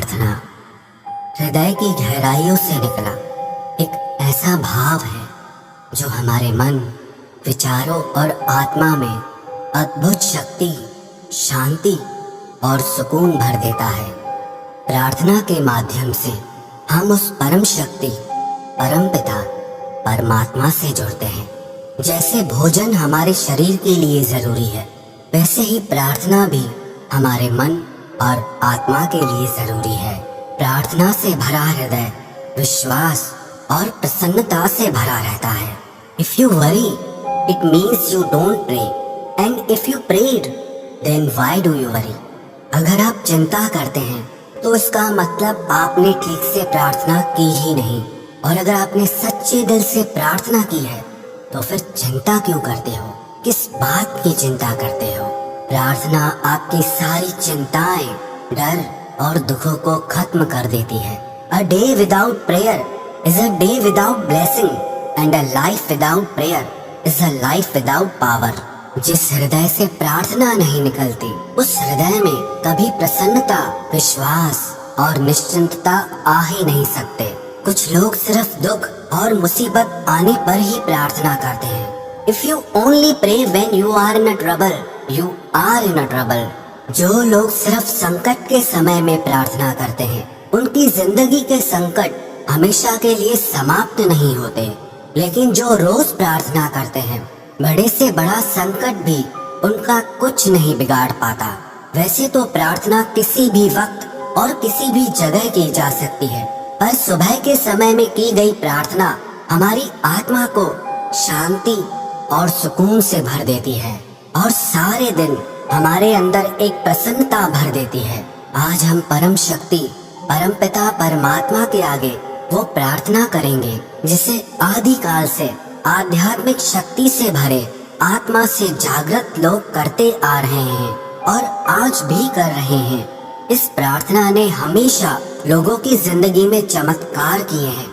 प्रार्थना हृदय की गहराइयों से निकला एक ऐसा भाव है जो हमारे मन, विचारों और आत्मा में अद्भुत शक्ति, शांति और सुकून भर देता है। प्रार्थना के माध्यम से हम उस परम शक्ति, परम पिता, परमात्मा से जुड़ते हैं। जैसे भोजन हमारे शरीर के लिए जरूरी है, वैसे ही प्रार्थना भी हमारे मन और आत्मा के लिए जरूरी है। प्रार्थना से भरा हृदय विश्वास और प्रसन्नता से भरा रहता है। If you worry, it means you don't pray, and if you prayed, then why do you worry? अगर आप चिंता करते हैं तो इसका मतलब आपने ठीक से प्रार्थना की ही नहीं, और अगर आपने सच्चे दिल से प्रार्थना की है तो फिर चिंता क्यों करते हो? किस बात की चिंता करते हो? प्रार्थना आपकी सारी चिंताएं, डर और दुखों को खत्म कर देती है। A day without prayer is a day without blessing, and a life without prayer is a life without power. जिस हृदय से प्रार्थना नहीं निकलती, उस हृदय में कभी प्रसन्नता, विश्वास और निश्चिंतता आ ही नहीं सकते। कुछ लोग सिर्फ दुख और मुसीबत आने पर ही प्रार्थना करते हैं। If you only pray when you are in a trouble, you are in a trouble. जो लोग सिर्फ संकट के समय में प्रार्थना करते हैं, उनकी जिंदगी के संकट हमेशा के लिए समाप्त नहीं होते। लेकिन जो रोज प्रार्थना करते हैं, बड़े से बड़ा संकट भी उनका कुछ नहीं बिगाड़ पाता। वैसे तो प्रार्थना किसी भी वक्त और किसी भी जगह की जा सकती है, पर सुबह के समय में की गई प्रार्थना हमारी आत्मा को शांति और सुकून से भर देती है और सारे दिन हमारे अंदर एक प्रसन्नता भर देती है। आज हम परम शक्ति, परम पिता परमात्मा के आगे वो प्रार्थना करेंगे जिसे आदि काल से आध्यात्मिक शक्ति से भरे आत्मा से जागृत लोग करते आ रहे हैं और आज भी कर रहे हैं। इस प्रार्थना ने हमेशा लोगों की जिंदगी में चमत्कार किए हैं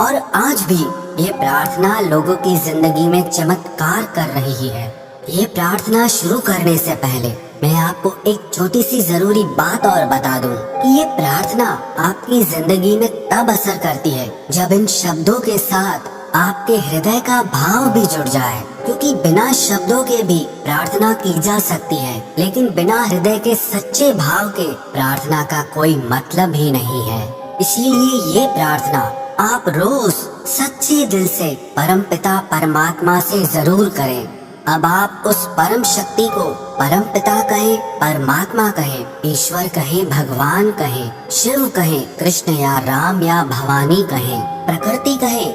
और आज भी ये प्रार्थना लोगों की जिंदगी में चमत्कार कर रही है। ये प्रार्थना शुरू करने से पहले मैं आपको एक छोटी सी जरूरी बात और बता दूं कि ये प्रार्थना आपकी जिंदगी में तब असर करती है जब इन शब्दों के साथ आपके हृदय का भाव भी जुड़ जाए, क्योंकि बिना शब्दों के भी प्रार्थना की जा सकती है, लेकिन बिना हृदय के सच्चे भाव के प्रार्थना का कोई मतलब ही नहीं है। इसीलिए ये प्रार्थना आप रोज सच्चे दिल से परम पिता परमात्मा से जरूर करें। अब आप उस परम शक्ति को परम पिता कहें, परमात्मा कहें, ईश्वर कहें, भगवान कहें, शिव कहें, कृष्ण या राम या भवानी कहें, प्रकृति कहें,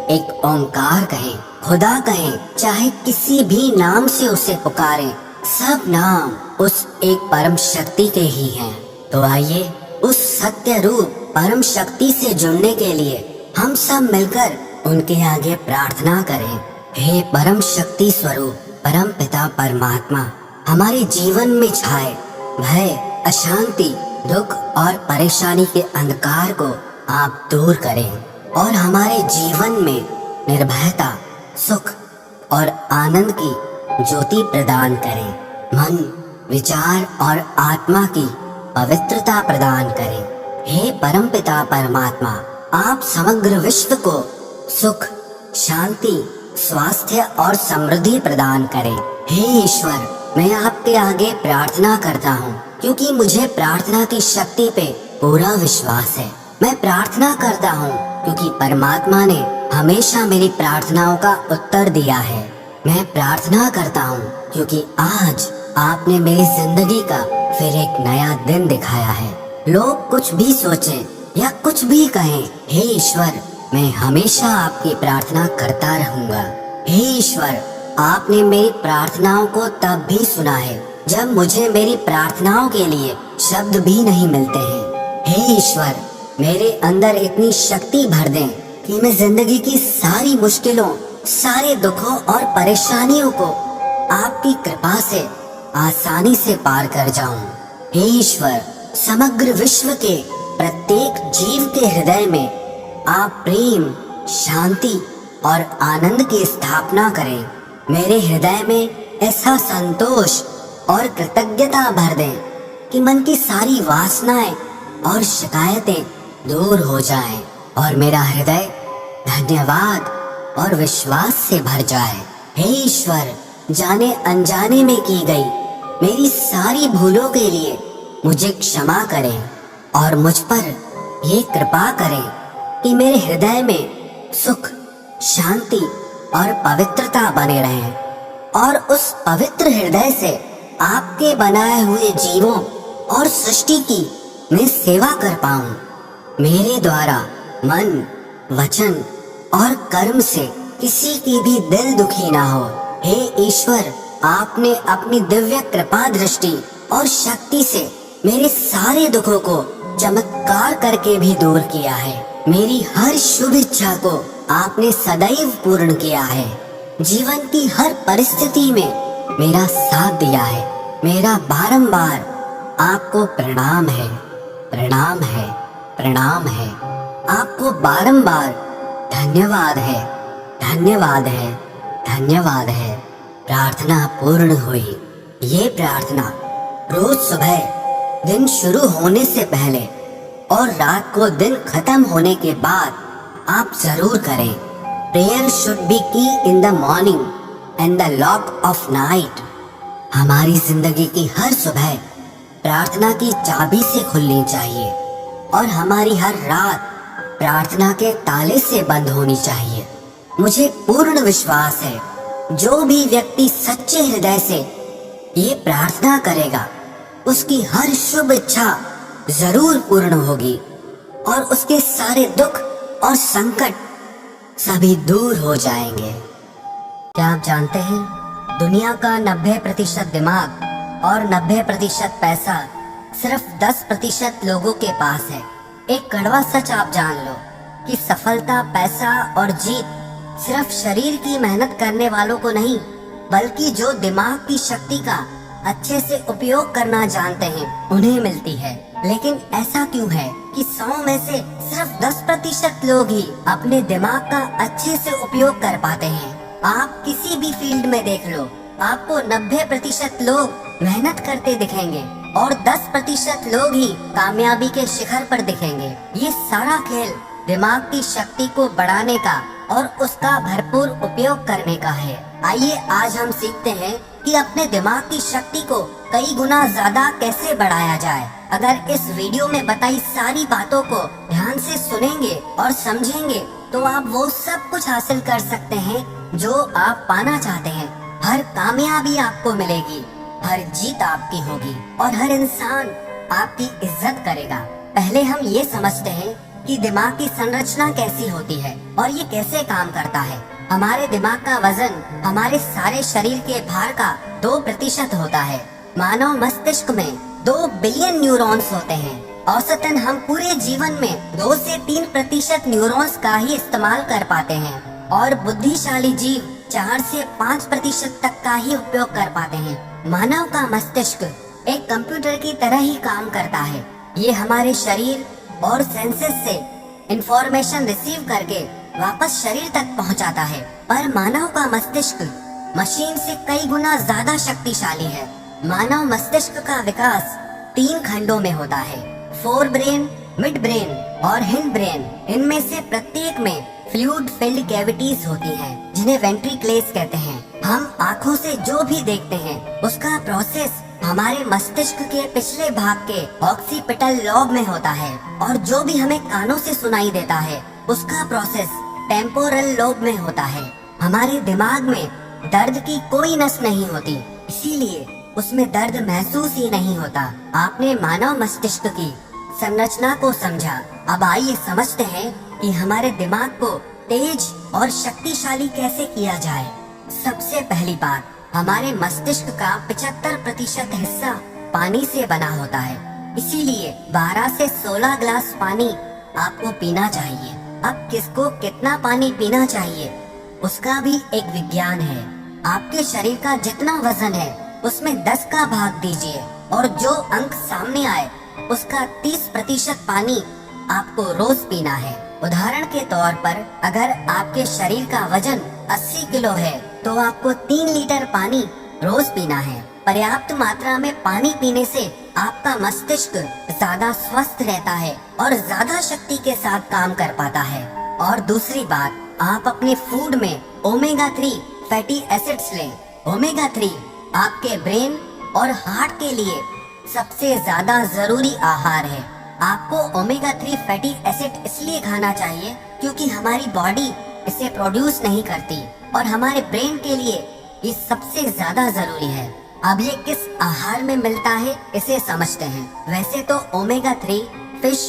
एक ओंकार कहें, खुदा कहें, चाहे किसी भी नाम से उसे पुकारें, सब नाम उस एक परम शक्ति के ही हैं। तो आइए उस सत्य रूप परम शक्ति से जुड़ने के लिए हम सब मिलकर उनके आगे प्रार्थना करें। हे परम शक्ति स्वरूप परम पिता परमात्मा, हमारे जीवन में छाए भय, अशांति, दुख और परेशानी के अंधकार को आप दूर करें और हमारे जीवन में निर्भयता, सुख और आनंद की ज्योति प्रदान करें। मन, विचार और आत्मा की पवित्रता प्रदान करें। हे परम पिता परमात्मा, आप समग्र विश्व को सुख, शांति, स्वास्थ्य और समृद्धि प्रदान करें। हे ईश्वर, मैं आपके आगे प्रार्थना करता हूँ क्योंकि मुझे प्रार्थना की शक्ति पे पूरा विश्वास है। मैं प्रार्थना करता हूँ क्योंकि परमात्मा ने हमेशा मेरी प्रार्थनाओं का उत्तर दिया है। मैं प्रार्थना करता हूँ क्योंकि आज आपने मेरी जिंदगी का फिर एक नया दिन दिखाया है। लोग कुछ भी सोचें या कुछ भी कहें, हे ईश्वर, मैं हमेशा आपकी प्रार्थना करता रहूंगा। हे ईश्वर, आपने मेरी प्रार्थनाओं को तब भी सुना है जब मुझे मेरी प्रार्थनाओं के लिए शब्द भी नहीं मिलते हैं। हे ईश्वर, मेरे अंदर इतनी शक्ति भर दें कि मैं जिंदगी की सारी मुश्किलों, सारे दुखों और परेशानियों को आपकी कृपा से आसानी से पार कर जाऊं। हे ईश्वर, समग्र विश्व के प्रत्येक जीव के हृदय में आप प्रेम, शांति और आनंद की स्थापना करें। मेरे हृदय में ऐसा संतोष और कृतज्ञता भर दें कि मन की सारी वासनाएं और शिकायतें दूर हो जाएं और मेरा हृदय धन्यवाद और विश्वास से भर जाए। हे ईश्वर, जाने अनजाने में की गई मेरी सारी भूलों के लिए मुझे क्षमा करें और मुझ पर ये कृपा करें कि मेरे हृदय में सुख, शांति और पवित्रता बने रहें और उस पवित्र हृदय से आपके बनाए हुए जीवों और सृष्टि की मैं सेवा कर पाऊं। मेरे द्वारा मन, वचन और कर्म से किसी की भी दिल दुखी ना हो। हे ईश्वर, आपने अपनी दिव्य कृपा दृष्टि और शक्ति से मेरे सारे दुखों को चमत्कार करके भी दूर किया है। मेरी हर शुभ इच्छा को आपने सदैव पूर्ण किया है। जीवन की हर परिस्थिति में मेरा साथ दिया है। मेरा बारंबार आपको प्रणाम है, प्रणाम है, प्रणाम है। आपको बारंबार धन्यवाद है, धन्यवाद है, धन्यवाद है। प्रार्थना पूर्ण हुई। ये प्रार्थना रोज सुबह दिन शुरू होने से पहले और रात को दिन खत्म होने के बाद आप जरूर करें। प्रेयर शुड बी की in the morning and the lock of night. हमारी जिंदगी की हर सुबह प्रार्थना की चाबी से खुलनी चाहिए और हमारी हर रात प्रार्थना के ताले से बंद होनी चाहिए। मुझे पूर्ण विश्वास है, जो भी व्यक्ति सच्चे हृदय से ये प्रार्थना करेगा उसकी हर शुभ इच्छा जरूर पूर्ण होगी और उसके सारे दुख और संकट सभी दूर हो जाएंगे। क्या आप जानते हैं, दुनिया का 90% दिमाग और 90% पैसा सिर्फ 10% लोगों के पास है। एक कड़वा सच आप जान लो कि सफलता, पैसा और जीत सिर्फ शरीर की मेहनत करने वालों को नहीं, बल्कि जो दिमाग की शक्ति का अच्छे से उपयोग करना जानते हैं उन्हें मिलती है। लेकिन ऐसा क्यों है कि 100 में से सिर्फ 10% लोग ही अपने दिमाग का अच्छे से उपयोग कर पाते हैं? आप किसी भी फील्ड में देख लो, आपको 90% लोग मेहनत करते दिखेंगे और 10% लोग ही कामयाबी के शिखर पर दिखेंगे। ये सारा खेल दिमाग की शक्ति को बढ़ाने का और उसका भरपूर उपयोग करने का है। आइए आज हम सीखते हैं कि अपने दिमाग की शक्ति को कई गुना ज्यादा कैसे बढ़ाया जाए। अगर इस वीडियो में बताई सारी बातों को ध्यान से सुनेंगे और समझेंगे तो आप वो सब कुछ हासिल कर सकते हैं जो आप पाना चाहते हैं। हर कामयाबी आपको मिलेगी, हर जीत आपकी होगी और हर इंसान आपकी इज्जत करेगा। पहले हम ये समझते हैं कि दिमाग की संरचना कैसी होती है और ये कैसे काम करता है। हमारे दिमाग का वजन हमारे सारे शरीर के भार का 2% होता है। मानव मस्तिष्क में 2 बिलियन न्यूरॉन्स होते हैं। औसतन हम पूरे जीवन में 2 से 3% न्यूरॉन्स का ही इस्तेमाल कर पाते हैं और बुद्धिशाली जीव 4 से 5% तक का ही उपयोग कर पाते हैं। मानव का मस्तिष्क एक कंप्यूटर की तरह ही काम करता है। ये हमारे शरीर और सेंसेस से इंफॉर्मेशन रिसीव करके वापस शरीर तक पहुंचाता है। पर मानव का मस्तिष्क मशीन से कई गुना ज्यादा शक्तिशाली है। मानव मस्तिष्क का विकास 3 खंडों में होता है, फोर ब्रेन, मिड ब्रेन और हिंड ब्रेन। इनमें से प्रत्येक में फ्लूइड फिल्ड कैविटीज होती हैं, जिन्हें वेंट्रिकल्स कहते हैं। हम आँखों से जो भी देखते हैं उसका प्रोसेस हमारे मस्तिष्क के पिछले भाग के ऑक्सीपिटल लॉब में होता है और जो भी हमें कानों से सुनाई देता है उसका प्रोसेस टेम्पोरल लोब में होता है। हमारे दिमाग में दर्द की कोई नस नहीं होती, इसीलिए उसमें दर्द महसूस ही नहीं होता। आपने मानव मस्तिष्क की संरचना को समझा। अब आइए समझते हैं कि हमारे दिमाग को तेज और शक्तिशाली कैसे किया जाए। सबसे पहली बात, हमारे मस्तिष्क का 75% हिस्सा पानी से बना होता है, इसीलिए 12 से 16 ग्लास पानी आपको पीना चाहिए। अब किसको कितना पानी पीना चाहिए उसका भी एक विज्ञान है। आपके शरीर का जितना वजन है उसमें 10 का भाग दीजिए और जो अंक सामने आए उसका 30% पानी आपको रोज पीना है। उदाहरण के तौर पर अगर आपके शरीर का वजन 80 किलो है तो आपको 3 लीटर पानी रोज पीना है। पर्याप्त मात्रा में पानी पीने से आपका मस्तिष्क ज्यादा स्वस्थ रहता है और ज्यादा शक्ति के साथ काम कर पाता है। और दूसरी बात, आप अपने फूड में ओमेगा 3 फैटी एसिड्स लें। ओमेगा 3 आपके ब्रेन और हार्ट के लिए सबसे ज्यादा जरूरी आहार है। आपको ओमेगा 3 फैटी एसिड इसलिए खाना चाहिए क्योंकि हमारी बॉडी इसे प्रोड्यूस नहीं करती और हमारे ब्रेन के लिए ये सबसे ज्यादा जरूरी है। अब ये किस आहार में मिलता है इसे समझते हैं। वैसे तो ओमेगा 3 फिश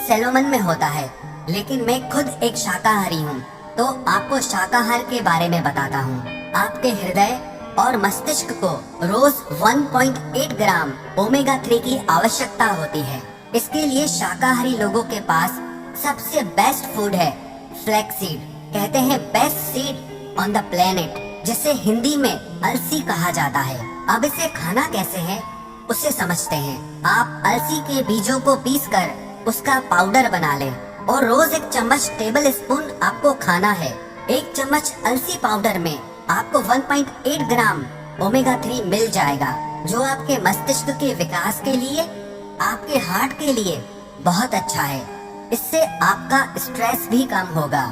सैल्मन में होता है, लेकिन मैं खुद एक शाकाहारी हूँ, तो आपको शाकाहार के बारे में बताता हूँ। आपके हृदय और मस्तिष्क को रोज 1.8 ग्राम ओमेगा 3 की आवश्यकता होती है। इसके लिए शाकाहारी लोगों के पास सबसे बेस्ट फूड है फ्लैक्स सीड। कहते हैं best seed on the planet, जिसे हिंदी में अलसी कहा जाता है। अब इसे खाना कैसे है उसे समझते हैं। आप अलसी के बीजों को पीसकर उसका पाउडर बना लें और रोज 1 चम्मच टेबल स्पून आपको खाना है। 1 चम्मच अलसी पाउडर में आपको 1.8 ग्राम ओमेगा 3 मिल जाएगा, जो आपके मस्तिष्क के विकास के लिए, आपके हार्ट के लिए बहुत अच्छा है। इससे आपका स्ट्रेस भी कम होगा।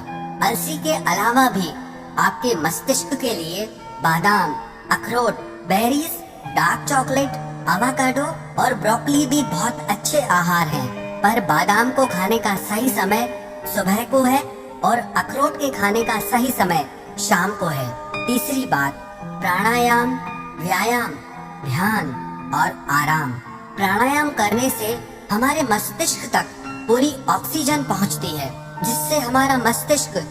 अलसी के अलावा भी आपके मस्तिष्क के लिए बादाम, अखरोट, बेरीज, डार्क चॉकलेट, एवोकाडो और ब्रोकली भी बहुत अच्छे आहार हैं। पर बादाम को खाने का सही समय सुबह को है और अखरोट के खाने का सही समय शाम को है। तीसरी बात, प्राणायाम, व्यायाम, ध्यान और आराम। प्राणायाम करने से हमारे मस्तिष्क तक पूरी ऑक्सीजन पहुंचती है, जिससे हमारा मस्तिष्क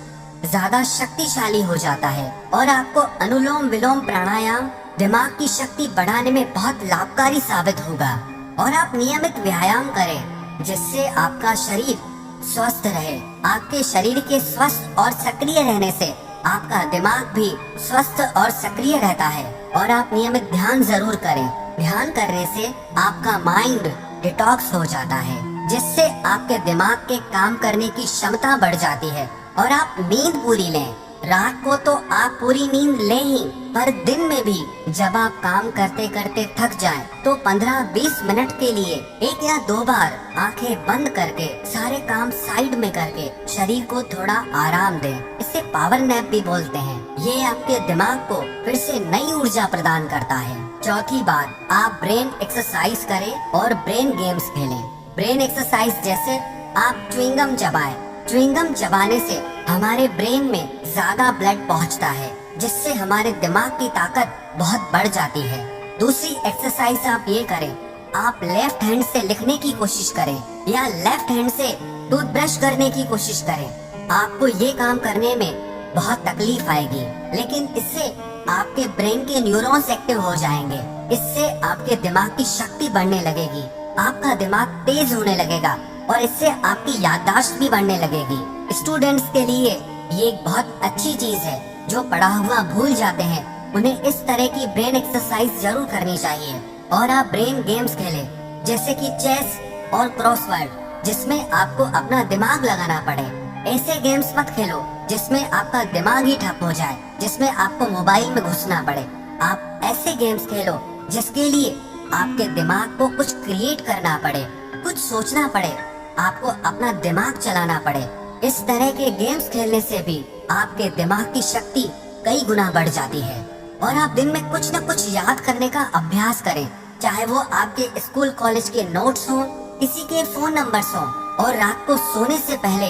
ज्यादा शक्तिशाली हो जाता है। और आपको अनुलोम विलोम प्राणायाम दिमाग की शक्ति बढ़ाने में बहुत लाभकारी साबित होगा। और आप नियमित व्यायाम करें, जिससे आपका शरीर स्वस्थ रहे। आपके शरीर के स्वस्थ और सक्रिय रहने से आपका दिमाग भी स्वस्थ और सक्रिय रहता है। और आप नियमित ध्यान जरूर करें। ध्यान करने से आपका माइंड डिटॉक्स हो जाता है, जिससे आपके दिमाग के काम करने की क्षमता बढ़ जाती है। और आप नींद पूरी लें। रात को तो आप पूरी नींद लें ही, पर दिन में भी जब आप काम करते करते थक जाएं, तो 15-20 मिनट के लिए 1 या 2 बार आंखें बंद करके सारे काम साइड में करके शरीर को थोड़ा आराम दें। इसे पावर नैप भी बोलते हैं। ये आपके दिमाग को फिर से नई ऊर्जा प्रदान करता है। चौथी बात, आप ब्रेन एक्सरसाइज करें और ब्रेन गेम्स खेलें। ब्रेन एक्सरसाइज जैसे आप च्युइंगम चबाएं। च्युइंगम चबाने से हमारे ब्रेन में ज्यादा ब्लड पहुंचता है, जिससे हमारे दिमाग की ताकत बहुत बढ़ जाती है। दूसरी एक्सरसाइज आप ये करें, आप लेफ्ट हैंड से लिखने की कोशिश करें या लेफ्ट हैंड से टूथब्रश करने की कोशिश करें। आपको ये काम करने में बहुत तकलीफ आएगी, लेकिन इससे आपके ब्रेन के न्यूरॉन्स एक्टिव हो जाएंगे। इससे आपके दिमाग की शक्ति बढ़ने लगेगी, आपका दिमाग तेज होने लगेगा और इससे आपकी याददाश्त भी बढ़ने लगेगी। स्टूडेंट्स के लिए ये एक बहुत अच्छी चीज है। जो पढ़ा हुआ भूल जाते हैं, उन्हें इस तरह की ब्रेन एक्सरसाइज जरूर करनी चाहिए। और आप ब्रेन गेम्स खेलें, जैसे कि चेस और क्रॉसवर्ड, जिसमें आपको अपना दिमाग लगाना पड़े। ऐसे गेम्स मत खेलो जिसमें आपका दिमाग ही ठप हो जाए, जिसमें आपको मोबाइल में घुसना पड़े। आप ऐसे गेम्स खेलो जिसके लिए आपके दिमाग को कुछ क्रिएट करना पड़े, कुछ सोचना पड़े, आपको अपना दिमाग चलाना पड़े। इस तरह के गेम्स खेलने से भी आपके दिमाग की शक्ति कई गुना बढ़ जाती है। और आप दिन में कुछ न कुछ याद करने का अभ्यास करें, चाहे वो आपके स्कूल कॉलेज के नोट्स हों, किसी के फोन नंबर्स हों। और रात को सोने से पहले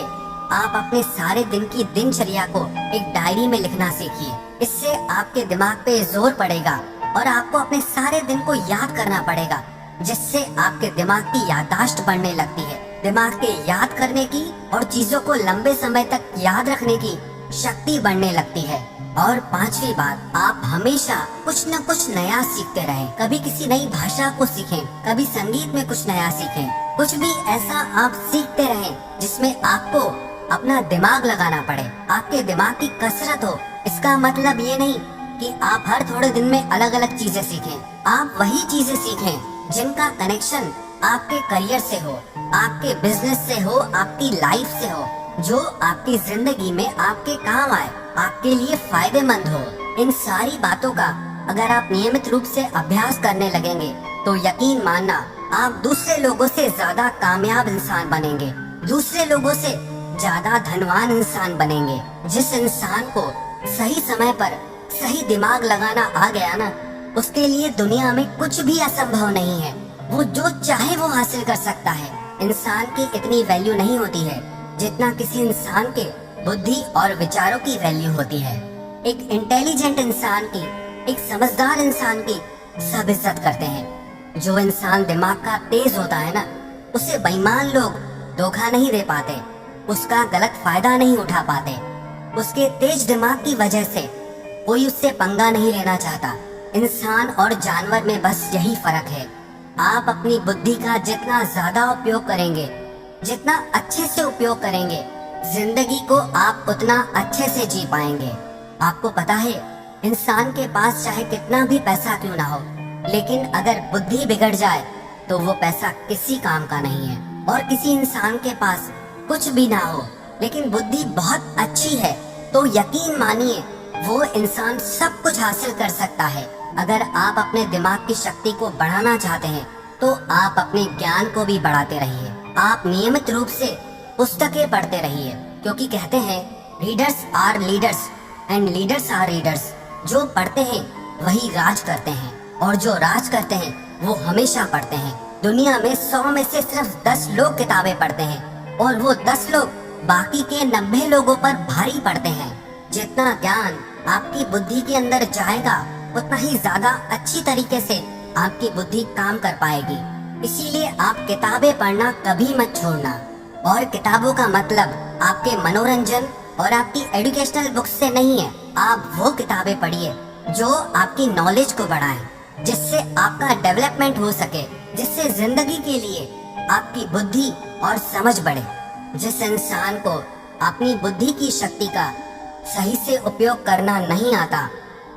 आप अपने सारे दिन की दिनचर्या को एक डायरी में लिखना सीखिए। इससे आपके दिमाग पे जोर पड़ेगा और आपको अपने सारे दिन को याद करना पड़ेगा, जिससे आपके दिमाग की याददाश्त बढ़ने लगती है। दिमाग के याद करने की और चीजों को लंबे समय तक याद रखने की शक्ति बढ़ने लगती है। और पांचवी बात, आप हमेशा कुछ न कुछ नया सीखते रहें। कभी किसी नई भाषा को सीखें, कभी संगीत में कुछ नया सीखें। कुछ भी ऐसा आप सीखते रहें जिसमें आपको अपना दिमाग लगाना पड़े, आपके दिमाग की कसरत हो। इसका मतलब ये नहीं कि आप हर थोड़े दिन में अलग अलग चीजें सीखें। आप वही चीजें सीखें जिनका कनेक्शन आपके करियर से हो, आपके बिजनेस से हो, आपकी लाइफ से हो, जो आपकी जिंदगी में आपके काम आए, आपके लिए फायदेमंद हो। इन सारी बातों का अगर आप नियमित रूप से अभ्यास करने लगेंगे तो यकीन मानना आप दूसरे लोगों से ज्यादा कामयाब इंसान बनेंगे, दूसरे लोगों से ज्यादा धनवान इंसान बनेंगे। जिस इंसान को सही समय पर सही दिमाग लगाना आ गया ना, उसके लिए दुनिया में कुछ भी असंभव नहीं है। वो जो चाहे वो हासिल कर सकता है। इंसान की इतनी वैल्यू नहीं होती है जितना किसी इंसान के बुद्धि और विचारों की वैल्यू होती है। एक इंटेलिजेंट इंसान की, एक समझदार इंसान की सब इज्जत करते हैं। जो इंसान दिमाग का तेज होता है ना, उसे बेईमान लोग धोखा नहीं दे पाते, उसका गलत फायदा नहीं उठा पाते। उसके तेज दिमाग की वजह से कोई उससे पंगा नहीं लेना चाहता। इंसान और जानवर में बस यही फर्क है। आप अपनी बुद्धि का जितना ज्यादा उपयोग करेंगे, जितना अच्छे से उपयोग करेंगे, जिंदगी को आप उतना अच्छे से जी पाएंगे। आपको पता है, इंसान के पास चाहे कितना भी पैसा क्यों ना हो, लेकिन अगर बुद्धि बिगड़ जाए तो वो पैसा किसी काम का नहीं है। और किसी इंसान के पास कुछ भी ना हो लेकिन बुद्धि बहुत अच्छी है, तो यकीन मानिए वो इंसान सब कुछ हासिल कर सकता है। अगर आप अपने दिमाग की शक्ति को बढ़ाना चाहते हैं तो आप अपने ज्ञान को भी बढ़ाते रहिए। आप नियमित रूप से पुस्तकें पढ़ते रहिए, क्योंकि कहते हैं readers are leaders and leaders are readers. जो पढ़ते हैं वही राज करते हैं, और जो राज करते हैं वो हमेशा पढ़ते हैं। दुनिया में 100 में से सिर्फ 10 लोग किताबें पढ़ते हैं, और वो 10 लोग बाकी के 90 लोगों पर भारी पड़ते हैं। जितना ज्ञान आपकी बुद्धि के अंदर जाएगा, उतना ही ज्यादा अच्छी तरीके से आपकी बुद्धि काम कर पाएगी। इसीलिए आप किताबें पढ़ना कभी मत छोड़ना। और किताबों का मतलब आपके मनोरंजन और आपकी एजुकेशनल बुक्स से नहीं है। आप वो किताबें पढ़िए जो आपकी नॉलेज को बढ़ाएं, जिससे आपका डेवलपमेंट हो सके, जिससे जिंदगी के लिए आपकी बुद्धि और समझ बढ़े। जिस इंसान को अपनी बुद्धि की शक्ति का सही से उपयोग करना नहीं आता,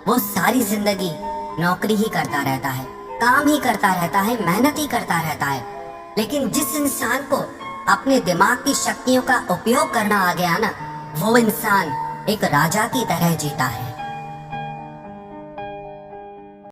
वो सारी जिंदगी नौकरी ही करता रहता है, काम ही करता रहता है, मेहनत ही करता रहता है। लेकिन जिस इंसान को अपने दिमाग की शक्तियों का उपयोग करना आ गया ना, वो इंसान एक राजा की तरह जीता है।